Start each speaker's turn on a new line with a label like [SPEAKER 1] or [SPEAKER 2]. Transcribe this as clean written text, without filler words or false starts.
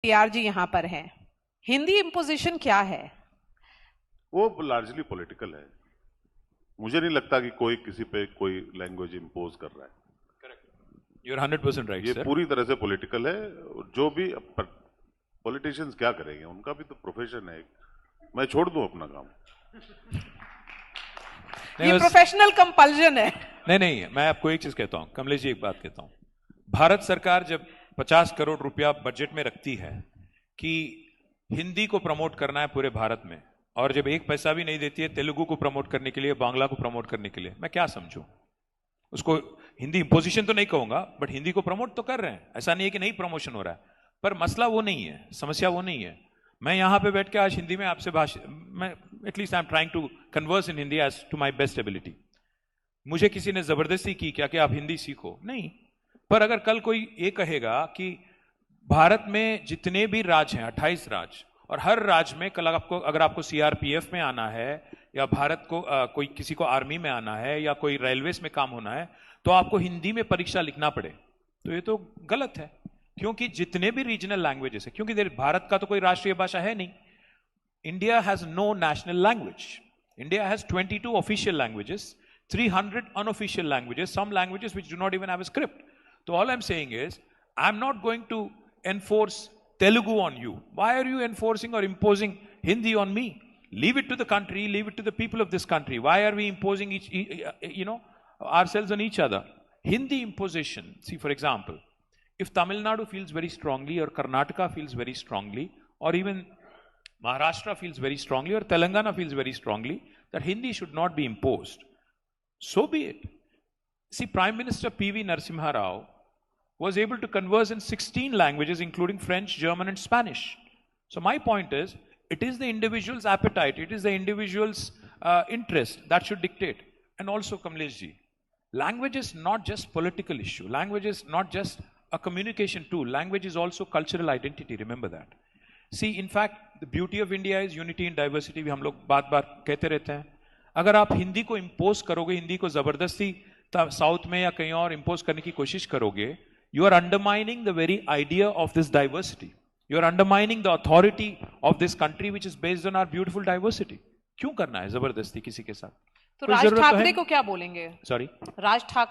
[SPEAKER 1] TR जी यहाँ पर हैं। हिंदी इम्पोजिशन क्या है?
[SPEAKER 2] वो लार्जली पॉलिटिकल है। मुझे नहीं लगता कि कोई किसी पे कोई लैंग्वेज इंपोज कर रहा है।
[SPEAKER 3] You're 100% right,
[SPEAKER 2] ये
[SPEAKER 3] sir.
[SPEAKER 2] पूरी तरह से पॉलिटिकल है। जो भी पॉलिटिशियंस क्या करेंगे, उनका भी तो प्रोफेशन है। मैं छोड़ दूं अपना काम?
[SPEAKER 1] ये प्रोफेशनल कंपल्जन है।
[SPEAKER 3] नहीं, मैं आपको एक चीज कहता हूं, कमलेश जी, एक बात कहता हूं। भारत सरकार जब 50 करोड़ रुपया बजट में रखती है कि हिंदी को प्रमोट करना है पूरे भारत में, और जब एक पैसा भी नहीं देती है तेलुगु को प्रमोट करने के लिए, बांग्ला को प्रमोट करने के लिए, मैं क्या समझूं उसको? हिंदी इंपोजिशन तो नहीं कहूंगा, बट हिंदी को प्रमोट तो कर रहे हैं। ऐसा नहीं है कि नहीं प्रमोशन हो रहा है, पर मसला वो नहीं है, समस्या वो नहीं है। मैं यहां पे बैठ के आज हिंदी में आपसे मैं at least I am trying to converse in Hindi as to my best ability. मुझे किसी ने जबरदस्ती की क्या कि आप हिंदी सीखो? नहीं। पर अगर कल कोई ये कहेगा कि भारत में जितने भी राज्य हैं, 28 राज्य, और हर राज्य में कल अगर आपको सीआरपीएफ में आना है, या भारत को कोई किसी को आर्मी में आना है, या कोई रेलवेज में काम होना है, तो आपको हिंदी में परीक्षा लिखना पड़े, तो ये तो गलत है। क्योंकि जितने भी रीजनल लैंग्वेजेस है, क्योंकि भारत का तो कोई राष्ट्रीय भाषा है नहीं। India has no national language. India has 22 official languages, 300 unofficial languages, some languages which do not even have a script. So all I'm saying is, I'm not going to enforce Telugu on you. Why are you enforcing or imposing Hindi on me? Leave it to the country, leave it to the people of this country. Why are we imposing ourselves on each other? Hindi imposition, see, for example, if Tamil Nadu feels very strongly, or Karnataka feels very strongly, or even Maharashtra feels very strongly, or Telangana feels very strongly, that Hindi should not be imposed, so be it. See, Prime Minister P.V. Narasimha Rao was able to converse in 16 languages, including French, German, and Spanish. So my point is, it is the individual's appetite, it is the individual's interest that should dictate. And also, Kamlesh ji, language is not just political issue. Language is not just a communication tool. Language is also cultural identity. Remember that. See, in fact, the beauty of India is unity in diversity. भी हम लोग बार-बार कहते रहते हैं। अगर आप हिंदी को इंपोज करोगे, हिंदी को जबरदस्ती साउथ में या कहीं और इंपोज करने की कोशिश करोगे, you are undermining the very idea of this diversity. You are undermining the authority of this country which is based on our beautiful diversity. क्यों करना है जबरदस्ती किसी के साथ?
[SPEAKER 1] तो राज ठाकरे को क्या बोलेंगे?
[SPEAKER 3] सॉरी,
[SPEAKER 1] राज ठाकरे